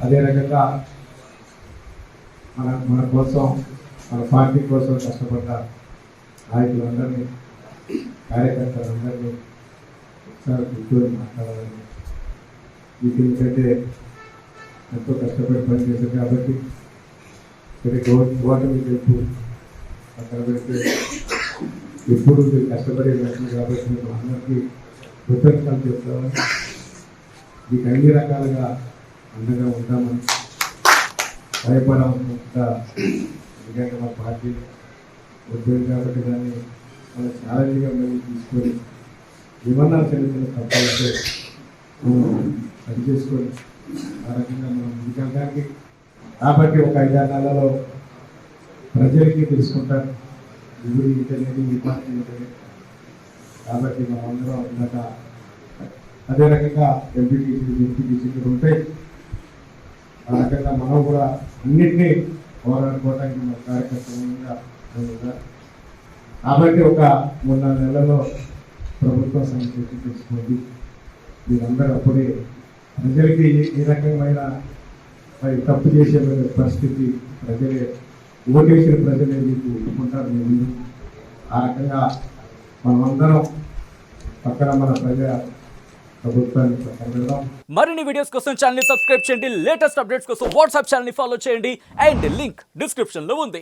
అదే రకంగా మన కోసం మన పార్టీ కోసం కష్టపడ్డ నాయకులందరినీ కార్యకర్తలందరినీ ఒకసారి కూర్చొని మాట్లాడాలని వీటికంటే ఎంతో కష్టపడి పనిచేశారు కాబట్టి ఓటమి తెలుపు అక్కడ పెడితే ఎప్పుడు కష్టపడే వ్యక్తులు కాబట్టి మేము అందరికీ కృతజ్ఞతలు చెప్తామని మీకు అన్ని రకాలుగా అండగా ఉంటామని భయపడకుండా ఎందుకంటే మా పార్టీ ఉద్యోగం కాబట్టి దాన్ని మన ఛాలెంజ్గా మేము తీసుకొని ఏమన్నా చిన్న చిన్న తప్పైతే పని చేసుకొని ఆ రకంగా మనం ముందుకెళ్ళడానికి కాబట్టి ఒక 5-6 నెలలో ప్రజలకి తెలుసుకుంటారు ఇది ఇంటర్నెట్ ఈ పార్టీ ఉంటుంది కాబట్టి మనం అందరం ఇందాక అదే రకంగా ఎంపీటీసీలు ఉంటాయి ఆ రకంగా మనం కూడా అన్నింటినీ పోరాడుకోవడానికి మన కార్యకర్తలుగా కాబట్టి ఒక 3-4 నెలల్లో ప్రభుత్వం సంక్షేమం తీసుకోండి మీరందరూ అప్పుడే ప్రజలకి ఏ రకమైన మరి తప్పు చేసే పరిస్థితి ప్రజలే ఓటేసిన ప్రజలే మీకు ఒప్పుకుంటారు మీరు ఆ రకంగా మనమందరం పక్కన మన ప్రభుత్వాన్ని పక్కన పెడదాం. మరిన్ని వీడియోస్ కోసం ఛానల్ ని సబ్స్క్రైబ్ చేయండి, లేటెస్ట్ అప్డేట్స్ కోసం వాట్సాప్ ఛానల్ ని ఫాలో చేయండి అండ్ లింక్ డిస్క్రిప్షన్ లో ఉంది.